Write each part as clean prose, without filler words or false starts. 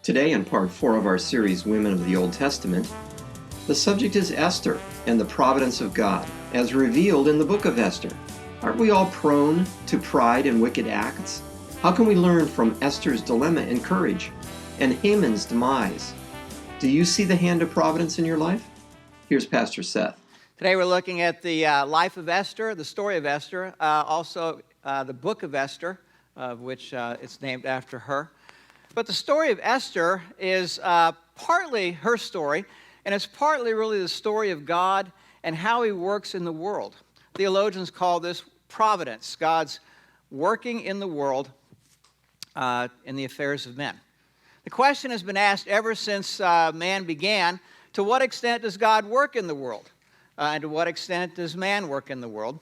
Today, in part 4 of our series, Women of the Old Testament, the subject is Esther and the providence of God, as revealed in the book of Esther. Aren't we all prone to pride and wicked acts? How can we learn from Esther's dilemma and courage, and Haman's demise? Do you see the hand of providence in your life? Here's Pastor Seth. Today we're looking at the life of Esther, the story of Esther, also the book of Esther, of which it's named after her. But the story of Esther is partly her story, and it's partly really the story of God and how he works in the world. Theologians call this providence, God's working in the world in the affairs of men. The question has been asked ever since man began, to what extent does God work in the world? And to what extent does man work in the world?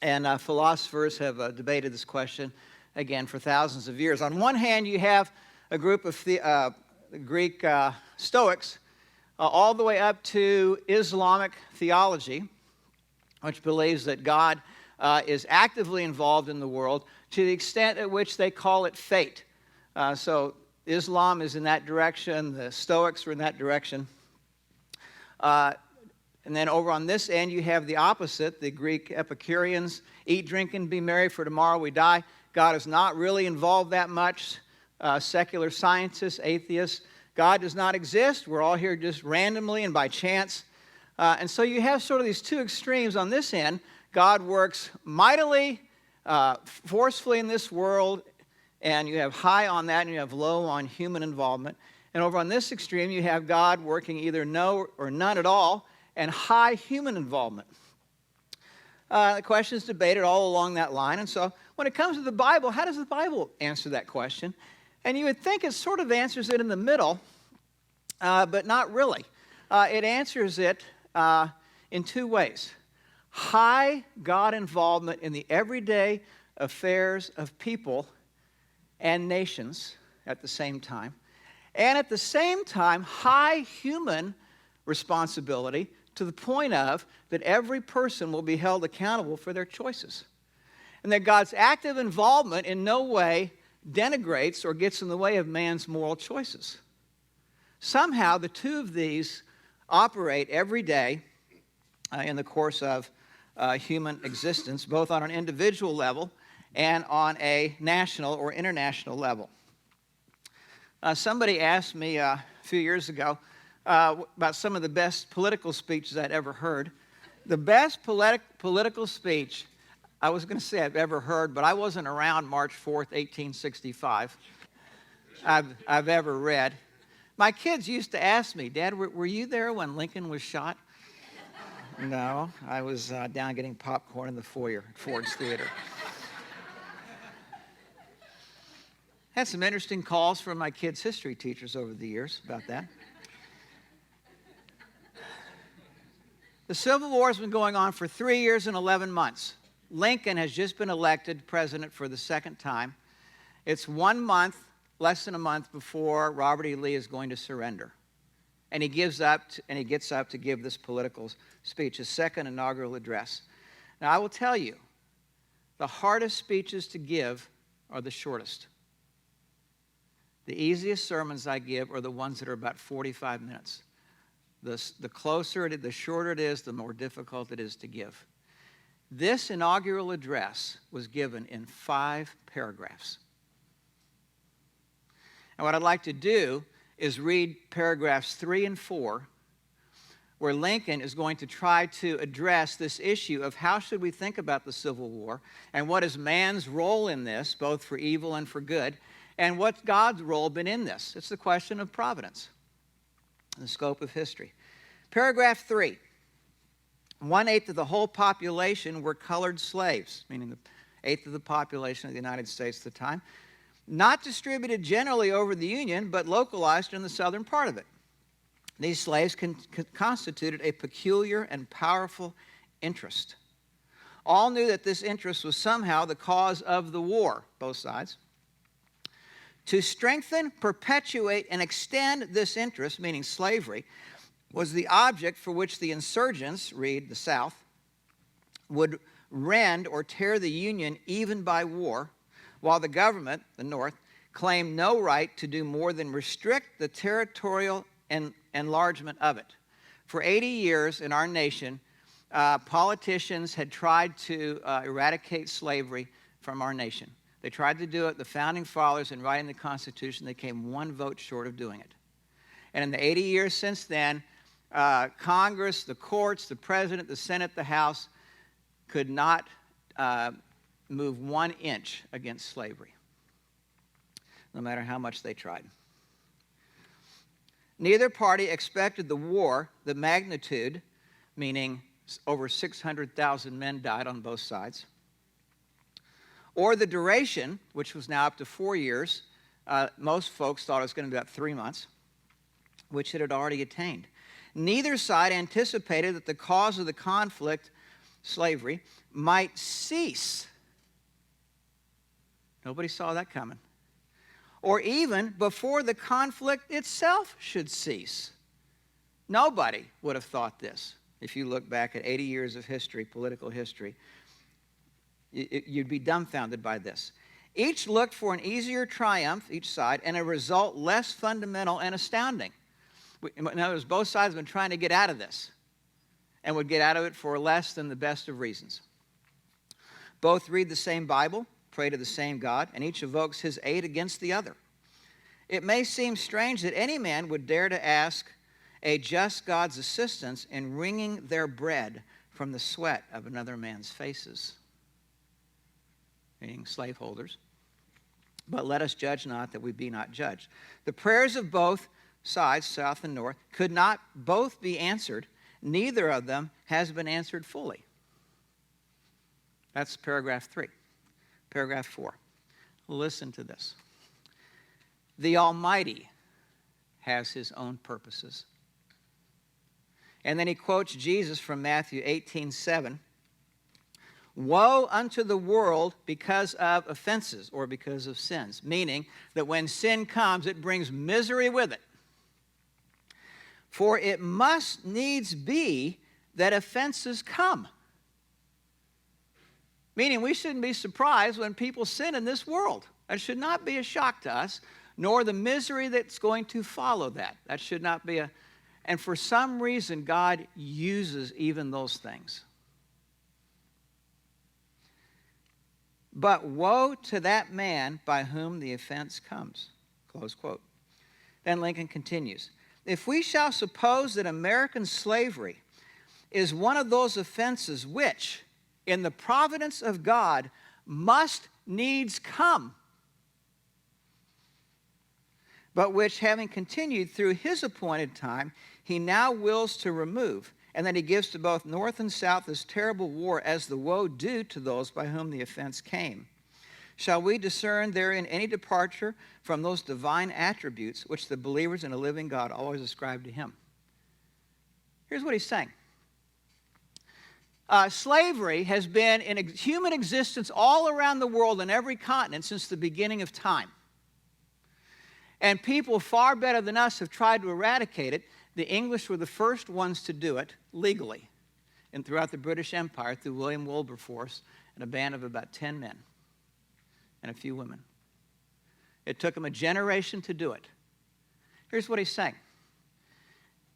And philosophers have debated this question again for thousands of years. On one hand, you have a group of the Greek Stoics, all the way up to Islamic theology, which believes that God is actively involved in the world to the extent at which they call it fate. So Islam is in that direction, the Stoics are in that direction. And then over on this end, you have the opposite, the Greek Epicureans, eat, drink, and be merry, for tomorrow we die. God is not really involved that much. Secular scientists, atheists, God does not exist. We're all here just randomly and by chance. And so you have sort of these two extremes on this end. God works mightily, forcefully in this world, and you have high on that, and you have low on human involvement. And over on this extreme, you have God working either no or none at all, and high human involvement. The question is debated all along that line. And so when it comes to the Bible, how does the Bible answer that question? And you would think it sort of answers it in the middle, but not really. It answers it in two ways. High God involvement in the everyday affairs of people and nations at the same time. And at the same time, high human responsibility to the point of that every person will be held accountable for their choices. And that God's active involvement in no way denigrates or gets in the way of man's moral choices. Somehow, the two of these operate every day in the course of human existence, both on an individual level and on a national or international level. Somebody asked me a few years ago about some of the best political speeches I'd ever heard. The best political speech I was going to say I've ever heard, but I wasn't around March 4th, 1865, I've ever read. My kids used to ask me, Dad, were you there when Lincoln was shot? No, I was down getting popcorn in the foyer at Ford's Theater. Had some interesting calls from my kids' history teachers over the years about that. The Civil War has been going on for 3 years and 11 months. Lincoln has just been elected president for the second time. It's 1 month, less than a month before Robert E. Lee is going to surrender. And he gets up to give this political speech, his second inaugural address. Now, I will tell you, the hardest speeches to give are the shortest. The easiest sermons I give are the ones that are about 45 minutes. The closer, the shorter it is, the more difficult it is to give. This inaugural address was given in 5 paragraphs. And what I'd like to do is read paragraphs 3 and 4, where Lincoln is going to try to address this issue of how should we think about the Civil War, and what is man's role in this, both for evil and for good, and what's God's role been in this. It's the question of providence, the scope of history. Paragraph 3. 1/8 of the whole population were colored slaves, meaning the 1/8 of the population of the United States at the time, not distributed generally over the Union, but localized in the southern part of it. These slaves constituted a peculiar and powerful interest. All knew that this interest was somehow the cause of the war, both sides. To strengthen, perpetuate, and extend this interest, meaning slavery, was the object for which the insurgents, read the South, would rend or tear the Union even by war, while the government, the North, claim no right to do more than restrict the territorial enlargement of it. For 80 years in our nation, politicians had tried to eradicate slavery from our nation. They tried to do it. The founding fathers, in writing the Constitution, they came one vote short of doing it. And in the 80 years since then, Congress, the courts, the president, the Senate, the House could not move 1 inch against slavery, no matter how much they tried. Neither party expected the war, the magnitude, meaning over 600,000 men died on both sides, or the duration, which was now up to 4 years. Most folks thought it was going to be about 3 months, which it had already attained. Neither side anticipated that the cause of the conflict, slavery, might cease. Nobody saw that coming. Or even before the conflict itself should cease. Nobody would have thought this. If you look back at 80 years of history, political history, you'd be dumbfounded by this. Each looked for an easier triumph, each side, and a result less fundamental and astounding. In other words, both sides have been trying to get out of this and would get out of it for less than the best of reasons. Both read the same Bible, pray to the same God, and each evokes his aid against the other. It may seem strange that any man would dare to ask a just God's assistance in wringing their bread from the sweat of another man's faces, meaning slaveholders. But let us judge not that we be not judged. The prayers of both sides, south and north, could not both be answered. Neither of them has been answered fully. That's paragraph 3. Paragraph 4. Listen to this. The Almighty has his own purposes. And then he quotes Jesus from Matthew 18:7. Woe unto the world because of offenses, or because of sins. Meaning that when sin comes, it brings misery with it. For it must needs be that offenses come. Meaning we shouldn't be surprised when people sin in this world. That should not be a shock to us, nor the misery that's going to follow that. That should not be a... And for some reason, God uses even those things. But woe to that man by whom the offense comes. Close quote. Then Lincoln continues. If we shall suppose that American slavery is one of those offenses which, in the providence of God, must needs come, but which, having continued through his appointed time, he now wills to remove, and that he gives to both North and South this terrible war as the woe due to those by whom the offense came. Shall we discern therein any departure from those divine attributes which the believers in a living God always ascribe to him? Here's what he's saying. Slavery has been in human existence all around the world in every continent since the beginning of time. And people far better than us have tried to eradicate it. The English were the first ones to do it legally, and throughout the British Empire through William Wilberforce and a band of about 10 men and a few women. It took them a generation to do it. Here's what he's saying.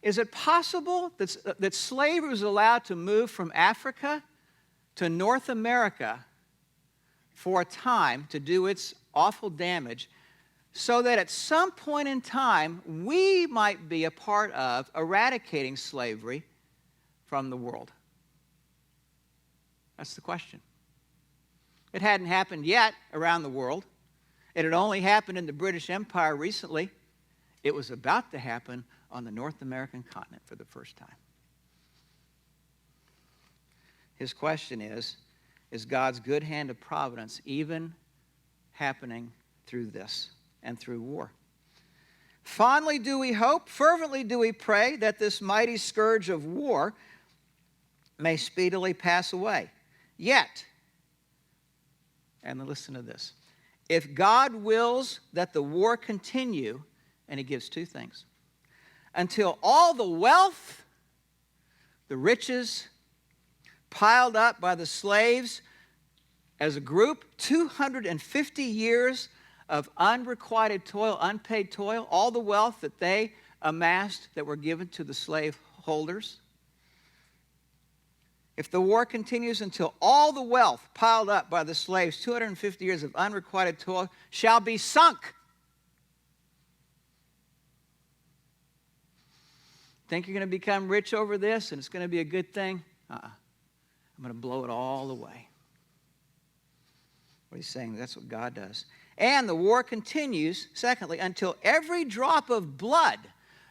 Is it possible that slavery was allowed to move from Africa to North America for a time to do its awful damage, so that at some point in time we might be a part of eradicating slavery from the world? That's the question. It hadn't happened yet around the world. It had only happened in the British Empire recently. It was about to happen on the North American continent for the first time. His question is God's good hand of providence even happening through this and through war? Fondly do we hope, fervently do we pray that this mighty scourge of war may speedily pass away. Yet, and listen to this, if God wills that the war continue, and he gives two things, until all the wealth, the riches piled up by the slaves as a group, 250 years of unrequited toil, unpaid toil, all the wealth that they amassed that were given to the slave holders. If the war continues until all the wealth piled up by the slaves, 250 years of unrequited toil, shall be sunk. Think you're going to become rich over this and it's going to be a good thing? I'm going to blow it all away. What he's saying, that's what God does. And the war continues, secondly, until every drop of blood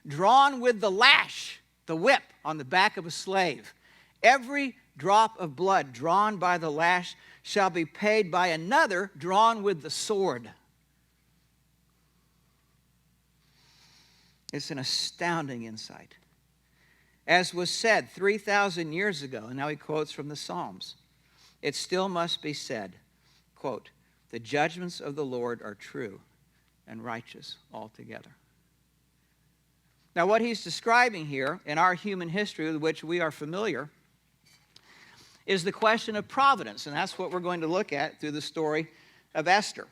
drawn with the lash, the whip on the back of a slave, every drop of blood drawn by the lash shall be paid by another drawn with the sword. It's an astounding insight. As was said 3,000 years ago, and now he quotes from the Psalms, it still must be said, quote, the judgments of the Lord are true and righteous altogether. Now, what he's describing here in our human history with which we are familiar is the question of providence, and that's what we're going to look at through the story of Esther.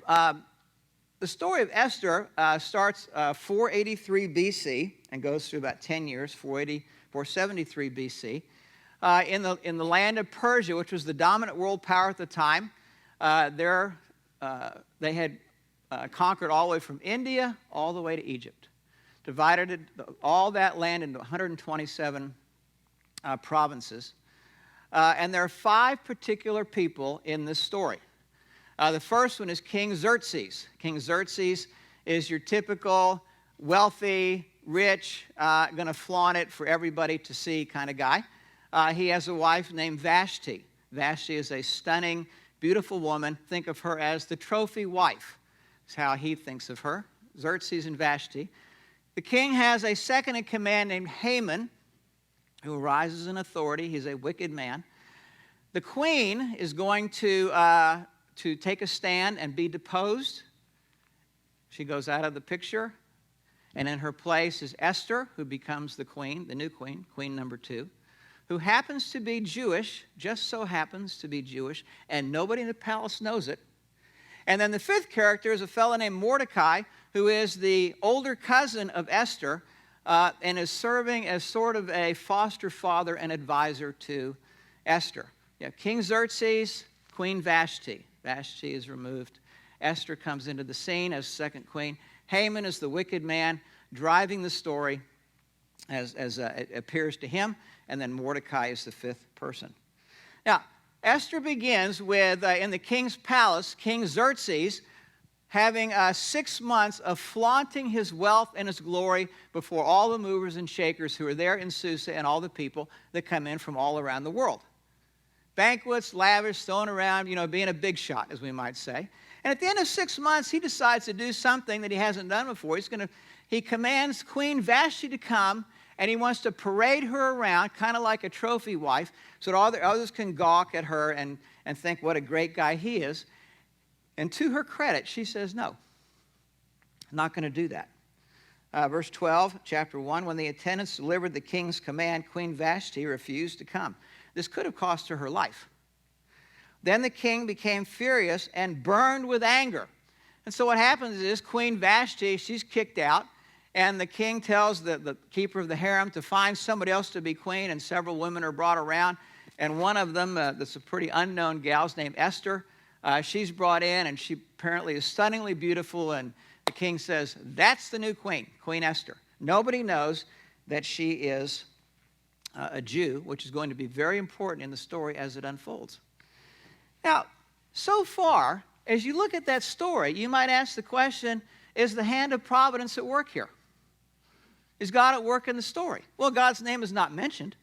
The story of Esther starts 483 B.C. and goes through about 10 years, 473 B.C., in the land of Persia, which was the dominant world power at the time. They had conquered all the way from India all the way to Egypt, divided all that land into 127 provinces. And there are 5 particular people in this story. The first one is King Xerxes. King Xerxes is your typical wealthy, rich, going to flaunt it for everybody to see kind of guy. He has a wife named Vashti. Vashti is a stunning, beautiful woman. Think of her as the trophy wife. That's how he thinks of her, Xerxes and Vashti. The king has a second in command named Haman, who rises in authority. He's a wicked man. The queen is going to take a stand and be deposed. She goes out of the picture. And in her place is Esther, who becomes the queen, the new queen, queen number 2, who happens to be Jewish, just so happens to be Jewish, and nobody in the palace knows it. And then the 5th character is a fellow named Mordecai, who is the older cousin of Esther, and is serving as sort of a foster father and advisor to Esther. King Xerxes, Queen Vashti. Vashti is removed. Esther comes into the scene as second queen. Haman is the wicked man driving the story as it appears to him, and then Mordecai is the 5th person. Now, Esther begins with, in the king's palace, King Xerxes having 6 months of flaunting his wealth and his glory before all the movers and shakers who are there in Susa and all the people that come in from all around the world. Banquets, lavish, thrown around, being a big shot, as we might say. And at the end of 6 months, he decides to do something that he hasn't done before. He commands Queen Vashti to come, and he wants to parade her around, kind of like a trophy wife, so that all the others can gawk at her and think what a great guy he is. And to her credit, she says, no, I'm not going to do that. Verse 12, chapter 1, when the attendants delivered the king's command, Queen Vashti refused to come. This could have cost her her life. Then the king became furious and burned with anger. And so what happens is Queen Vashti, she's kicked out, and the king tells the keeper of the harem to find somebody else to be queen, and several women are brought around. And one of them, that's a pretty unknown gal, is named Esther. She's brought in, and she apparently is stunningly beautiful, and the king says, that's the new queen, Queen Esther. Nobody knows that she is a Jew, which is going to be very important in the story as it unfolds. Now, so far, as you look at that story, you might ask the question, is the hand of providence at work here? Is God at work in the story? Well, God's name is not mentioned,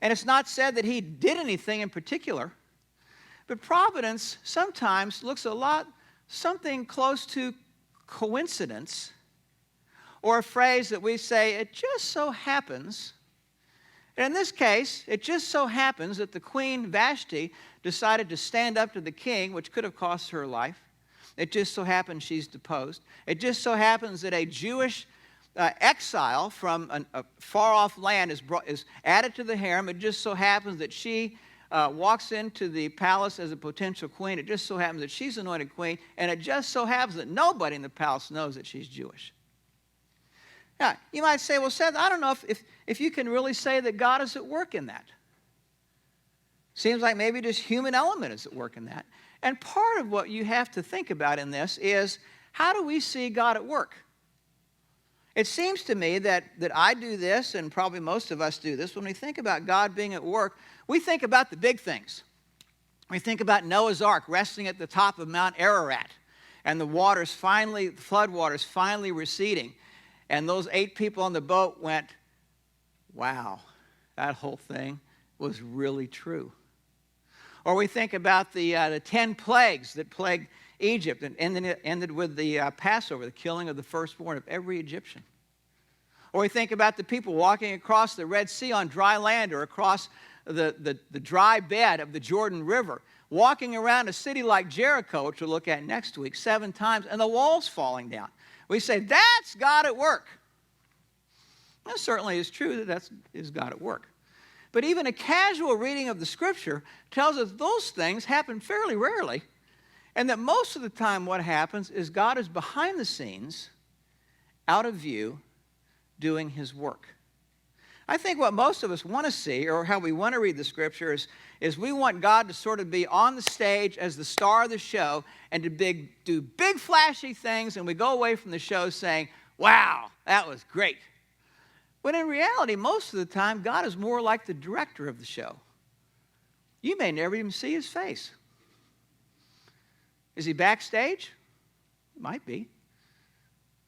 and it's not said that he did anything in particular, but providence sometimes looks a lot something close to coincidence, or a phrase that we say, it just so happens. And in this case, it just so happens that the Queen Vashti decided to stand up to the king, which could have cost her life. It just so happens she's deposed. It just so happens that a Jewish exile from a far-off land is added to the harem. It just so happens that she walks into the palace as a potential queen. It just so happens that she's anointed queen, and it just so happens that nobody in the palace knows that she's Jewish. Now, you might say, well, Seth, I don't know if you can really say that God is at work in that. Seems like maybe just human element is at work in that. And part of what you have to think about in this is, how do we see God at work? It seems to me that I do this, and probably most of us do this. When we think about God being at work, we think about the big things. We think about Noah's Ark resting at the top of Mount Ararat, and the flood waters finally receding. And those 8 people on the boat went, wow, that whole thing was really true. Or we think about the 10 plagues that plagued Egypt and ended with the Passover, the killing of the firstborn of every Egyptian. Or we think about the people walking across the Red Sea on dry land, or across the dry bed of the Jordan River, walking around a city like Jericho, which we'll look at next week, 7 times, and the walls falling down. We say, that's God at work. That certainly is true that is God at work. But even a casual reading of the Scripture tells us those things happen fairly rarely, and that most of the time what happens is God is behind the scenes, out of view, doing his work. I think what most of us want to see, or how we want to read the Scripture, is we want God to sort of be on the stage as the star of the show and to do big flashy things, and we go away from the show saying, wow, that was great. But in reality, most of the time, God is more like the director of the show. You may never even see his face. Is he backstage? Might be.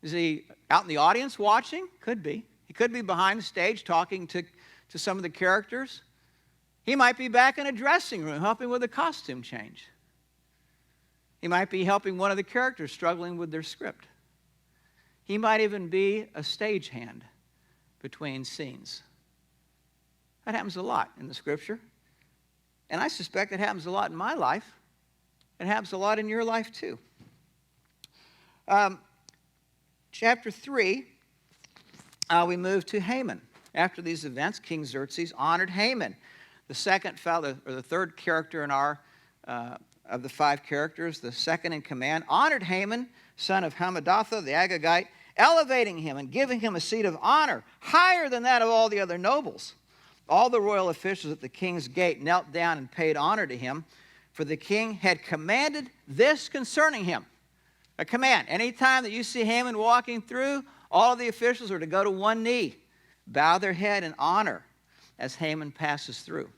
Is he out in the audience watching? Could be. He could be behind the stage talking to some of the characters. He might be back in a dressing room helping with a costume change. He might be helping one of the characters struggling with their script. He might even be a stagehand between scenes. That happens a lot in the Scripture. And I suspect it happens a lot in my life. It happens a lot in your life too. Chapter 3, we move to Haman. After these events, King Xerxes honored Haman, the third character in of the 5 characters, the second in command, honored Haman, son of Hammedatha, the Agagite, elevating him and giving him a seat of honor, higher than that of all the other nobles. All the royal officials at the king's gate knelt down and paid honor to him, for the king had commanded this concerning him. A command. Anytime that you see Haman walking through, all of the officials are to go to one knee, bow their head in honor as Haman passes through.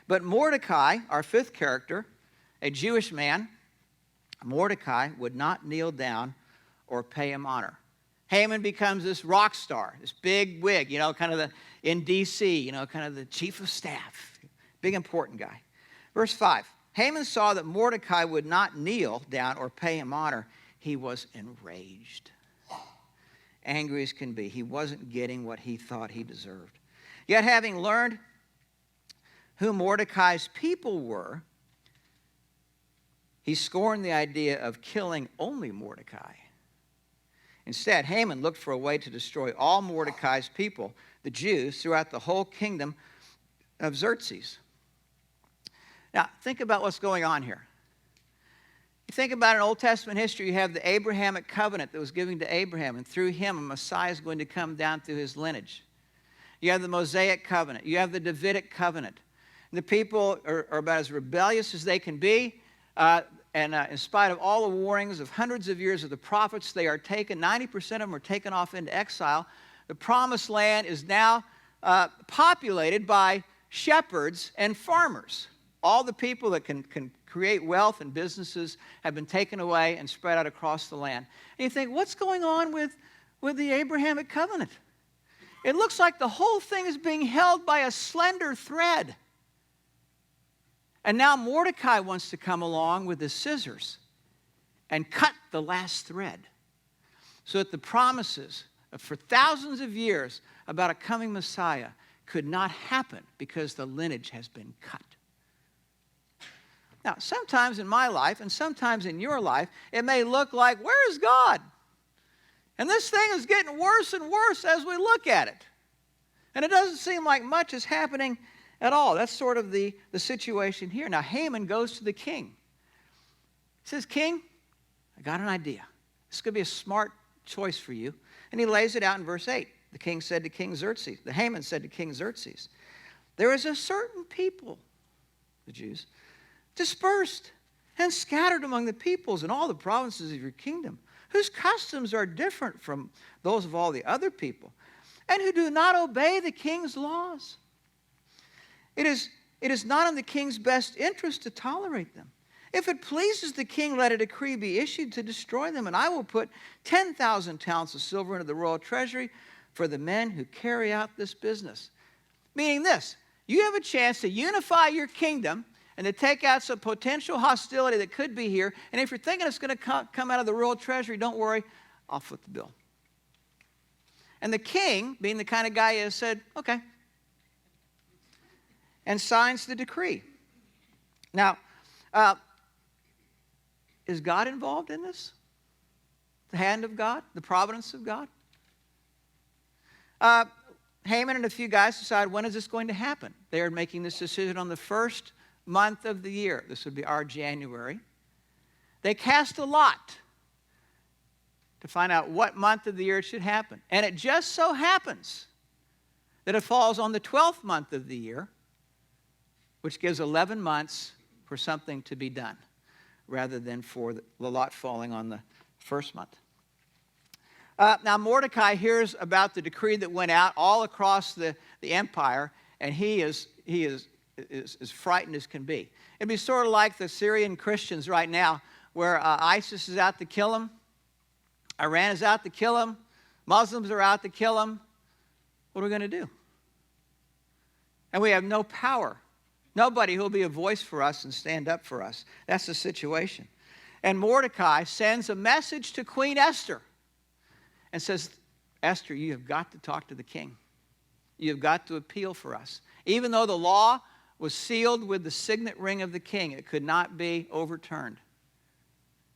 But Mordecai, our 5th character, a Jewish man, Mordecai would not kneel down or pay him honor. Haman becomes this rock star, this big wig, in D.C., kind of the chief of staff, big important guy. Verse 5, Haman saw that Mordecai would not kneel down or pay him honor. He was enraged, angry as can be. He wasn't getting what he thought he deserved. Yet having learned who Mordecai's people were, he scorned the idea of killing only Mordecai. Instead, Haman looked for a way to destroy all Mordecai's people, the Jews, throughout the whole kingdom of Xerxes. Now, think about what's going on here. You think about in Old Testament history, you have the Abrahamic covenant that was given to Abraham, and through him, a Messiah is going to come down through his lineage. You have the Mosaic covenant. You have the Davidic covenant. And the people are about as rebellious as they can be. In spite of all the warnings of hundreds of years of the prophets, they are taken, 90% of them are taken off into exile. The promised land is now populated by shepherds and farmers. All the people that can create wealth and businesses have been taken away and spread out across the land. And you think, what's going on with the Abrahamic covenant? It looks like the whole thing is being held by a slender thread. And now Mordecai wants to come along with his scissors and cut the last thread so that the promises for thousands of years about a coming Messiah could not happen because the lineage has been cut. Now, sometimes in my life and sometimes in your life, it may look like, where is God? And this thing is getting worse and worse as we look at it. And it doesn't seem like much is happening at all. That's sort of the situation here. Now, Haman goes to the king. He says, King, I got an idea. This could be a smart choice for you. And he lays it out in verse 8. The king said to King Xerxes, the Haman said to King Xerxes, there is a certain people, the Jews, dispersed and scattered among the peoples in all the provinces of your kingdom, whose customs are different from those of all the other people, and who do not obey the king's laws. It is not in the king's best interest to tolerate them. If it pleases the king, let a decree be issued to destroy them, and I will put 10,000 talents of silver into the royal treasury for the men who carry out this business. Meaning this, you have a chance to unify your kingdom and to take out some potential hostility that could be here. And if you're thinking it's going to come out of the royal treasury, don't worry, I'll foot the bill. And the king, being the kind of guy he is, said, okay, and signs the decree. Now, is God involved in this? The hand of God? The providence of God? Haman and a few guys decide, when is this going to happen? They are making this decision on the first month of the year. This would be our January. They cast a lot to find out what month of the year it should happen. And it just so happens that it falls on the 12th month of the year, which gives 11 months for something to be done, rather than for the lot falling on the first month. Now, Mordecai hears about the decree that went out all across the empire, and he is frightened as can be. It'd be sort of like the Syrian Christians right now, where ISIS is out to kill them, Iran is out to kill them, Muslims are out to kill them. What are we going to do? And we have no power. Nobody who will be a voice for us and stand up for us. That's the situation. And Mordecai sends a message to Queen Esther and says, Esther, you have got to talk to the king. You have got to appeal for us. Even though the law was sealed with the signet ring of the king, it could not be overturned.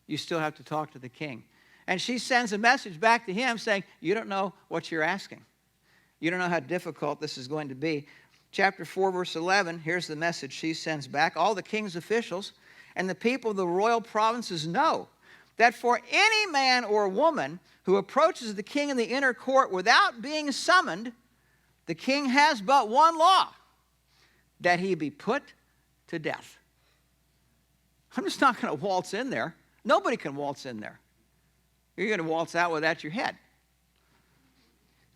You still have to talk to the king. And she sends a message back to him saying, you don't know what you're asking. You don't know how difficult this is going to be. Chapter 4, verse 11, here's the message she sends back. All the king's officials and the people of the royal provinces know that for any man or woman who approaches the king in the inner court without being summoned, the king has but one law, that he be put to death. I'm just not going to waltz in there. Nobody can waltz in there. You're going to waltz out without your head.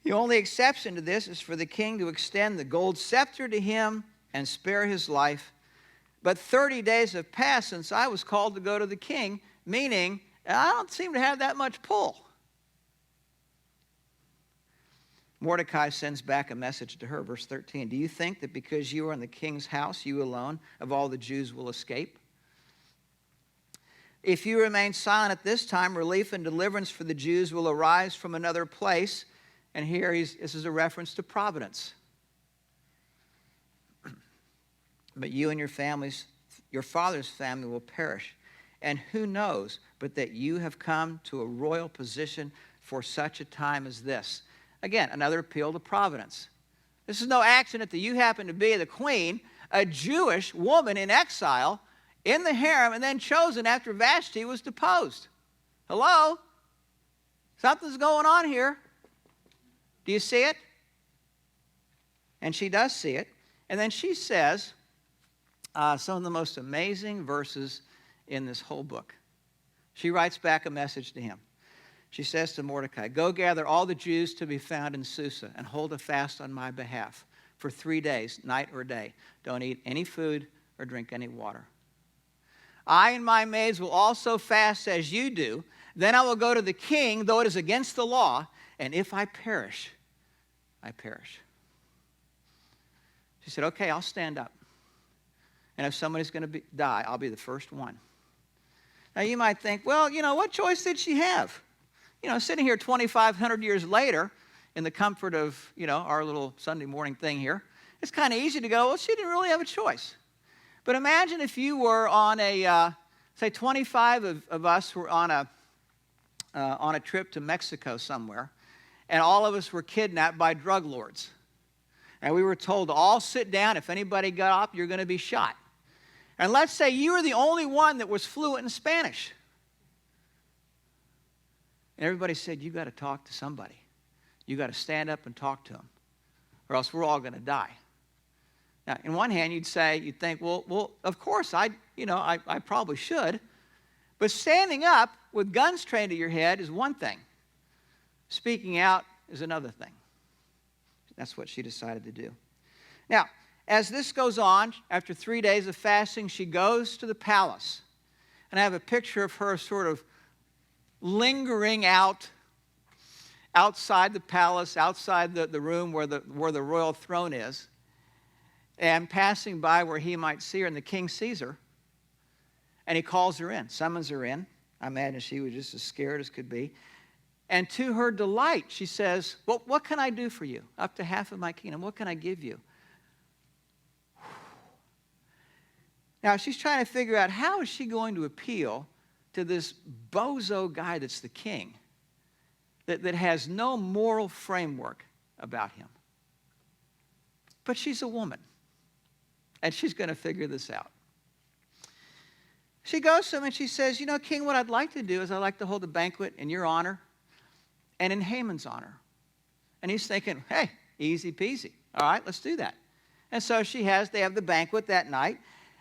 The only exception to this is for the king to extend the gold scepter to him and spare his life. But 30 days have passed since I was called to go to the king, meaning I don't seem to have that much pull. Mordecai sends back a message to her, verse 13. Do you think that because you are in the king's house, you alone of all the Jews will escape? If you remain silent at this time, relief and deliverance for the Jews will arise from another place. And here, this is a reference to Providence. But you and your families, your father's family will perish. And who knows but that you have come to a royal position for such a time as this. Again, another appeal to Providence. This is no accident that you happen to be the queen, a Jewish woman in exile, in the harem, and then chosen after Vashti was deposed. Hello? Something's going on here. Do you see it? And she does see it. And then she says some of the most amazing verses in this whole book. She writes back a message to him. She says to Mordecai, go gather all the Jews to be found in Susa and hold a fast on my behalf for 3 days, night or day. Don't eat any food or drink any water. I and my maids will also fast as you do. Then I will go to the king, though it is against the law, and if I perish, I perish. She said, okay, I'll stand up. And if somebody's going to die, I'll be the first one. Now you might think, well, what choice did she have? Sitting here 2,500 years later in the comfort of, our little Sunday morning thing here, it's kind of easy to go, well, she didn't really have a choice. But imagine if you were on say 25 of us were on a trip to Mexico somewhere, and all of us were kidnapped by drug lords. And we were told to all sit down. If anybody got up, you're going to be shot. And let's say you were the only one that was fluent in Spanish. And everybody said, you got to talk to somebody. You got to stand up and talk to them, or else we're all going to die. Now, in one hand, you'd think, well, of course, I probably should. But standing up with guns trained to your head is one thing. Speaking out is another thing. That's what she decided to do. Now, as this goes on, after 3 days of fasting, she goes to the palace. And I have a picture of her sort of lingering outside the palace, outside the room where the royal throne is, and passing by where he might see her, and the king sees her, and he calls her in, summons her in. I imagine she was just as scared as could be. And to her delight, she says, well, what can I do for you? Up to half of my kingdom, what can I give you? Now, she's trying to figure out how is she going to appeal to this bozo guy that's the king, that has no moral framework about him. But she's a woman, and she's going to figure this out. She goes to him and she says, you know, king, what I'd like to do is I'd like to hold a banquet in your honor and in Haman's honor. And he's thinking, hey, easy peasy. All right, let's do that. And so they have the banquet that night,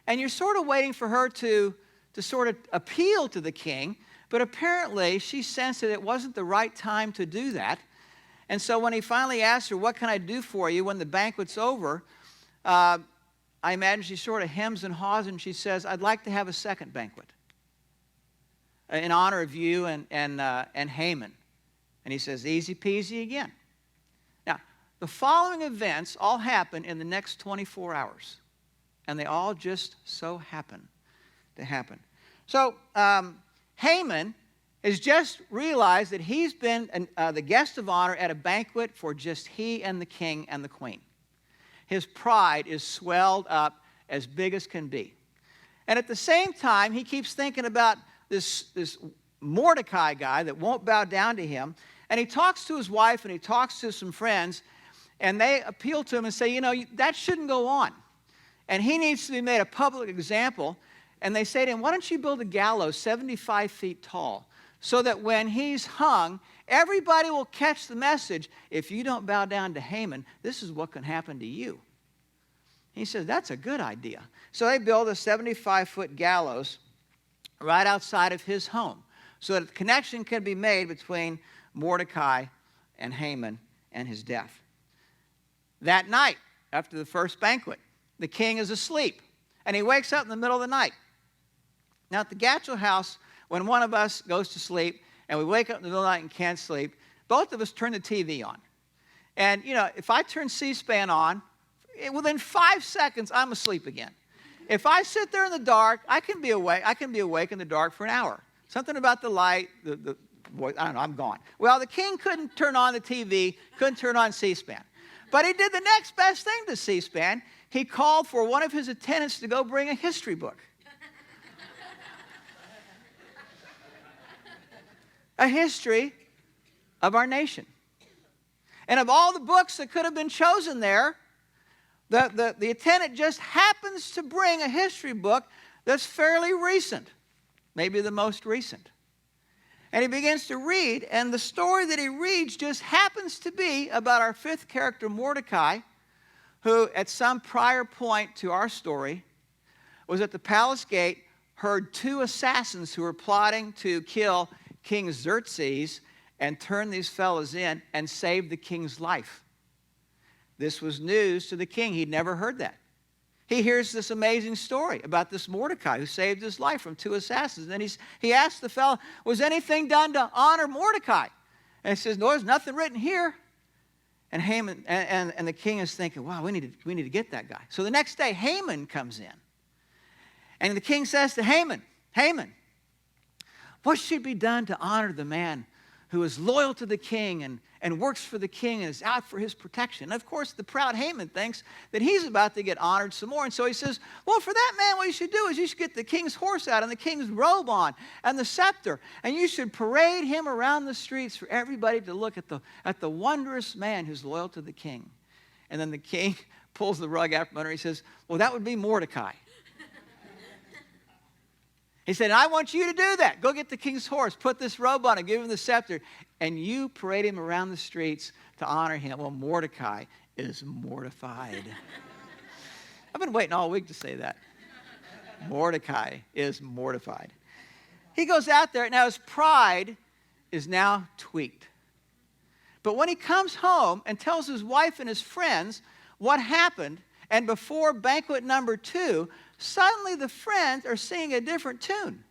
and you're sort of waiting for her to sort of appeal to the king, but apparently she sensed that it wasn't the right time to do that. And so when he finally asked her, what can I do for you when the banquet's over, I imagine she sort of hems and haws, and she says, I'd like to have a second banquet in honor of you and Haman. And he says, easy peasy again. Now, the following events all happen in the next 24 hours, and they all just so happen to happen. So Haman has just realized that he's been the guest of honor at a banquet for just he and the king and the queen. His pride is swelled up as big as can be. And at the same time, he keeps thinking about this Mordecai guy that won't bow down to him. And he talks to his wife and he talks to some friends, and they appeal to him and say, you know, that shouldn't go on. And he needs to be made a public example. And they say to him, why don't you build a gallows 75 feet tall so that when he's hung, everybody will catch the message. If you don't bow down to Haman, this is what can happen to you. He says, that's a good idea. So they build a 75-foot gallows right outside of his home so that a connection can be made between Mordecai and Haman and his death. That night, after the first banquet, the king is asleep, and he wakes up in the middle of the night. Now, at the Gatchell house, when one of us goes to sleep and we wake up in the middle of the night and can't sleep, both of us turn the TV on. And, you know, if I turn C-SPAN on, within 5 seconds, I'm asleep again. If I sit there in the dark, I can be awake in the dark for an hour. Something about the light, the voice, I don't know, I'm gone. Well, the king couldn't turn on the TV, couldn't turn on C-SPAN. But he did the next best thing to C-SPAN. He called for one of his attendants to go bring a history book. A history of our nation. And of all the books that could have been chosen there, the attendant just happens to bring a history book that's fairly recent, maybe the most recent. And he begins to read, and the story that he reads just happens to be about our fifth character, Mordecai, who at some prior point to our story was at the palace gate, heard two assassins who were plotting to kill King Xerxes and turn these fellows in and save the king's life. This was news to the king. He'd never heard that. He hears this amazing story about this Mordecai who saved his life from two assassins. And he asked the fellow, was anything done to honor Mordecai? And he says, no, there's nothing written here. And Haman and the king is thinking, wow, we need to get that guy. So the next day, Haman comes in. And the king says to Haman, Haman, what should be done to honor the man who is loyal to the king and works for the king and is out for his protection? And of course, the proud Haman thinks that he's about to get honored some more. And so he says, well, for that man, what you should do is you should get the king's horse out and the king's robe on and the scepter. And you should parade him around the streets for everybody to look at the wondrous man who's loyal to the king. And then the king pulls the rug out from under. He says, well, that would be Mordecai. He said, I want you to do that. Go get the king's horse, put this robe on him, give him the scepter, and you parade him around the streets to honor him. Well, Mordecai is mortified. I've been waiting all week to say that. Mordecai is mortified. He goes out there. Now, his pride is now tweaked. But when he comes home and tells his wife and his friends what happened, and before banquet number 2, suddenly the friends are singing a different tune.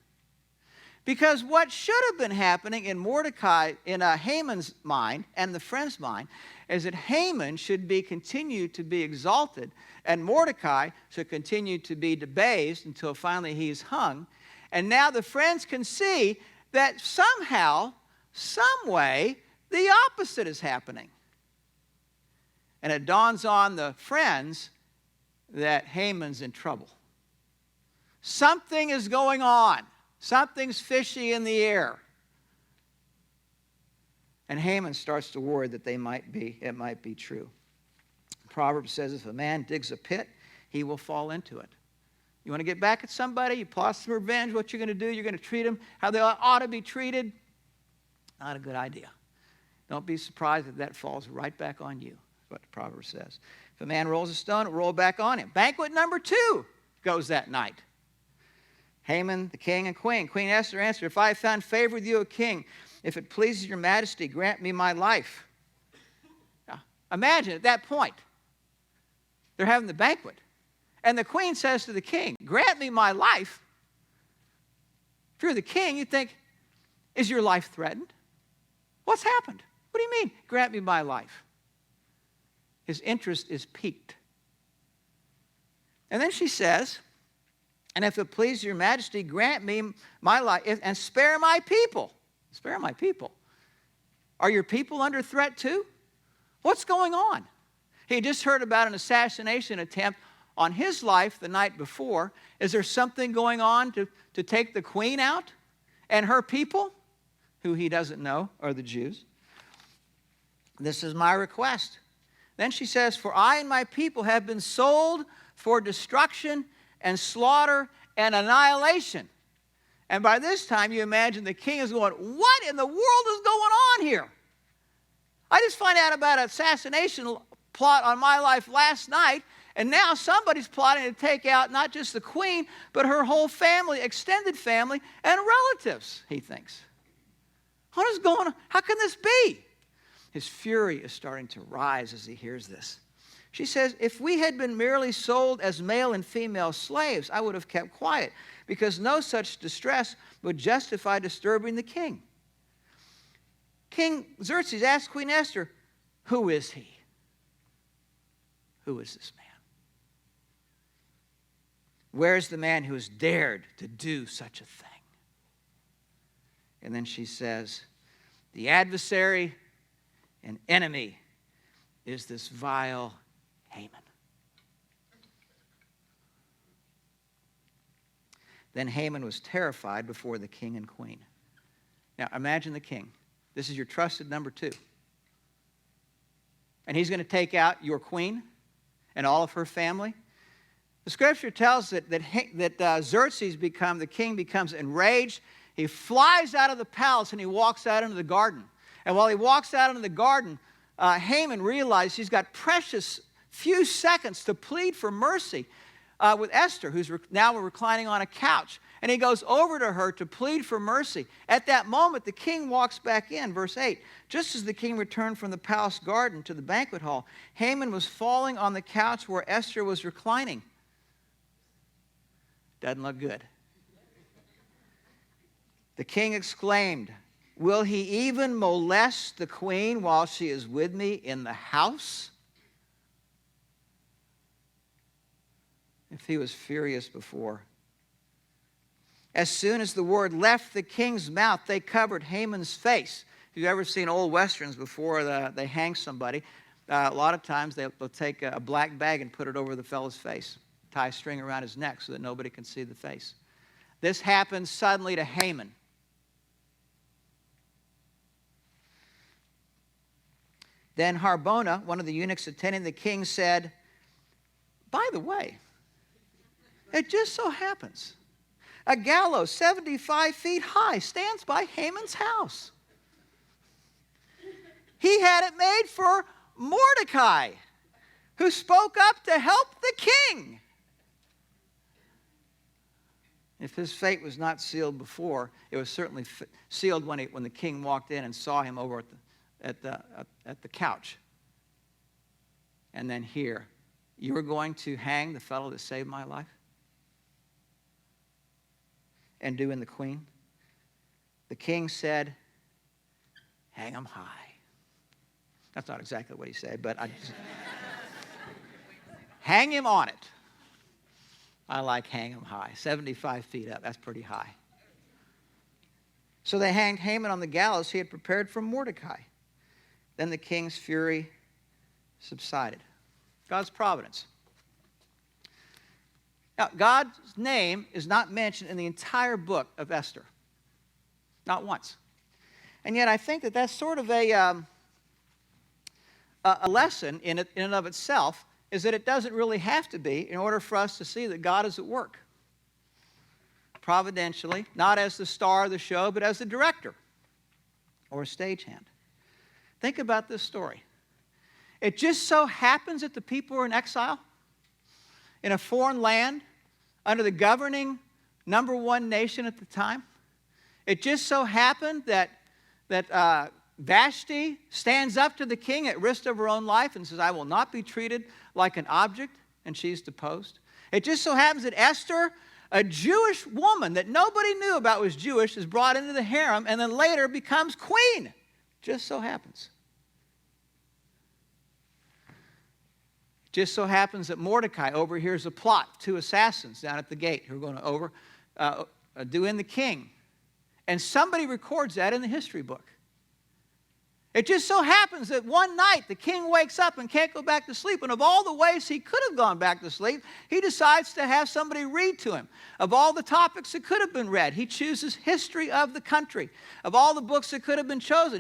Because what should have been happening in Mordecai, in Haman's mind and the friends' mind, is that Haman should continue to be exalted, and Mordecai should continue to be debased until finally he's hung. And now the friends can see that somehow, some way, the opposite is happening. And it dawns on the friends that Haman's in trouble. Something is going on. Something's fishy in the air. And Haman starts to worry that it might be true. Proverbs says if a man digs a pit, he will fall into it. You want to get back at somebody? You plot some revenge. What you're going to do? You're going to treat them how they ought to be treated? Not a good idea. Don't be surprised if that falls right back on you. That's what the Proverbs says. If a man rolls a stone, it will roll back on him. Banquet number 2 goes that night. Haman, the king, and queen. Queen Esther answered, if I have found favor with you, O king, if it pleases your majesty, grant me my life. Now, imagine at that point, they're having the banquet. And the queen says to the king, grant me my life. If you're the king, you think, is your life threatened? What's happened? What do you mean, grant me my life? His interest is piqued. And then she says, and if it please your majesty, grant me my life and spare my people. Spare my people. Are your people under threat too? What's going on? He had just heard about an assassination attempt on his life the night before. Is there something going on to take the queen out and her people, who he doesn't know are the Jews? This is my request. Then she says, for I and my people have been sold for destruction and slaughter and annihilation. And by this time, you imagine the king is going, what in the world is going on here? I just find out about an assassination plot on my life last night, and now somebody's plotting to take out not just the queen, but her whole family, extended family, and relatives, he thinks. What is going on? How can this be? His fury is starting to rise as he hears this. She says, if we had been merely sold as male and female slaves, I would have kept quiet, because no such distress would justify disturbing the king. King Xerxes asked Queen Esther, who is he? Who is this man? Where is the man who has dared to do such a thing? And then she says, the adversary and enemy is this vile Haman. Then Haman was terrified before the king and queen. Now imagine the king. This is your trusted number 2. And he's going to take out your queen and all of her family. The scripture tells that Xerxes the king becomes enraged. He flies out of the palace and he walks out into the garden. And while he walks out into the garden, Haman realizes he's got precious few seconds to plead for mercy with Esther, who's now reclining on a couch. And he goes over to her to plead for mercy. At that moment, the king walks back in, verse 8. Just as the king returned from the palace garden to the banquet hall, Haman was falling on the couch where Esther was reclining. Doesn't look good. The king exclaimed, will he even molest the queen while she is with me in the house? If he was furious before. As soon as the word left the king's mouth, they covered Haman's face. If you've ever seen old westerns before they hang somebody, a lot of times they'll take a black bag and put it over the fellow's face, tie a string around his neck so that nobody can see the face. This happened suddenly to Haman. Then Harbona, one of the eunuchs attending the king, said, "By the way, it just so happens a gallows 75 feet high stands by Haman's house. He had it made for Mordecai, who spoke up to help the king." If his fate was not sealed before, it was certainly sealed when the king walked in and saw him over at the couch. And then here, "You're going to hang the fellow that saved my life?" And doing the queen. The king said, "Hang him high." That's not exactly what he said, but hang him on it. I like hang him high. 75 feet up, that's pretty high. So they hanged Haman on the gallows he had prepared for Mordecai. Then the king's fury subsided. God's providence. Now, God's name is not mentioned in the entire book of Esther. Not once. And yet I think that that's sort of a lesson in and of itself, is that it doesn't really have to be in order for us to see that God is at work. Providentially, not as the star of the show, but as the director or a stagehand. Think about this story. It just so happens that the people are in exile in a foreign land under the governing number one nation at the time. It just so happened that Vashti stands up to the king at risk of her own life and says, "I will not be treated like an object," and she's deposed. It just so happens that Esther, a Jewish woman that nobody knew about was Jewish, is brought into the harem and then later becomes queen. Just so happens. Just so happens that Mordecai overhears a plot, 2 assassins down at the gate who are going to do in the king. And somebody records that in the history book. It just so happens that one night the king wakes up and can't go back to sleep. And of all the ways he could have gone back to sleep, he decides to have somebody read to him. Of all the topics that could have been read, he chooses history of the country. Of all the books that could have been chosen,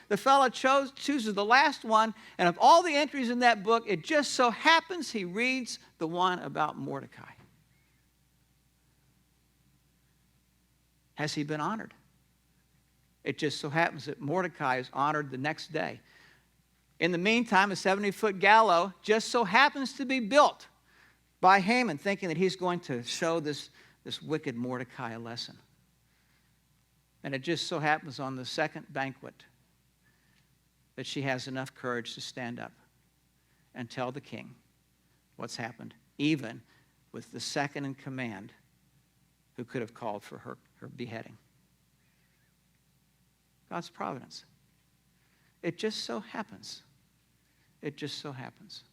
the fellow chooses the last one. And of all the entries in that book, it just so happens he reads the one about Mordecai. Has he been honored? It just so happens that Mordecai is honored the next day. In the meantime, a 70-foot gallows just so happens to be built by Haman, thinking that he's going to show this wicked Mordecai a lesson. And it just so happens on the second banquet that she has enough courage to stand up and tell the king what's happened, even with the second in command who could have called for her beheading. God's providence. It just so happens. It just so happens.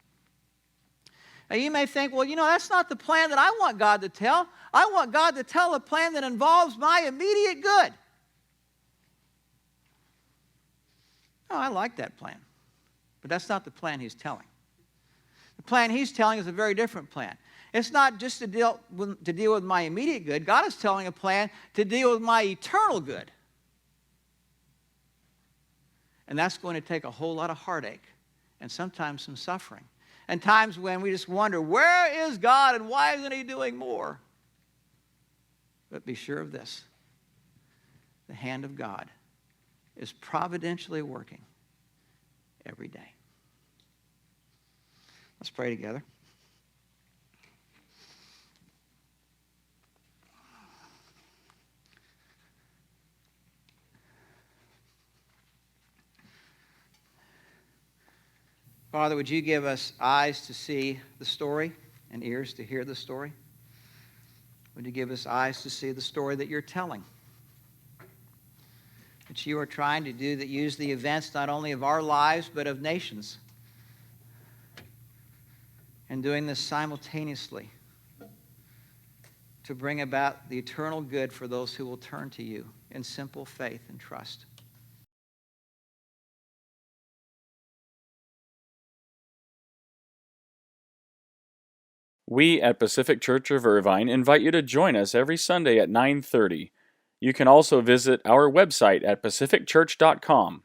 Now you may think, well, that's not the plan that I want God to tell. I want God to tell a plan that involves my immediate good. Oh, I like that plan. But that's not the plan he's telling. The plan he's telling is a very different plan. It's not just to deal with my immediate good. God is telling a plan to deal with my eternal good. And that's going to take a whole lot of heartache and sometimes some suffering. And times when we just wonder, where is God and why isn't he doing more? But be sure of this. The hand of God is providentially working every day. Let's pray together. Father, would you give us eyes to see the story and ears to hear the story? Would you give us eyes to see the story that you're telling? That you are trying to do, that use the events not only of our lives but of nations. And doing this simultaneously to bring about the eternal good for those who will turn to you in simple faith and trust. We at Pacific Church of Irvine invite you to join us every Sunday at 9:30. You can also visit our website at pacificchurch.com.